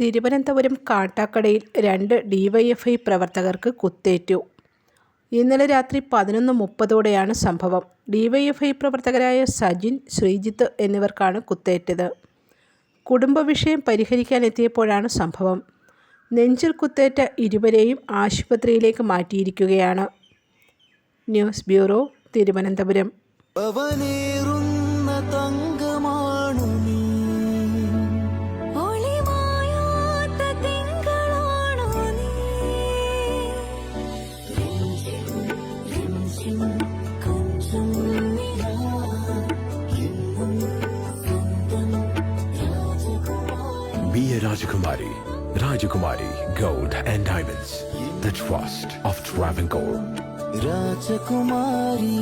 Thiruvananthapuram കാട്ടാക്കടയിൽ 2 DYFI പ്രവർത്തകർക്ക് കുത്തേറ്റു. ഇന്നലെ രാത്രി 11:30ഓടെയാണ് സംഭവം. ഡിവൈഎഫ്ഐ പ്രവർത്തകരായ സജിൻ, ശ്രീജിത്ത് എന്നിവർക്കാണ് കുത്തേറ്റത്. കുടുംബവിഷയം പരിഹരിക്കാനെത്തിയപ്പോഴാണ് സംഭവം. നെഞ്ചിൽ കുത്തേറ്റ ഇരുവരെയും ആശുപത്രിയിലേക്ക് മാറ്റിയിരിക്കുകയാണ്. News bureau, Thiruvananthapuram. Be a Rajakumari. Rajakumari Gold and Diamonds. The trust of Travancore. Rajakumari.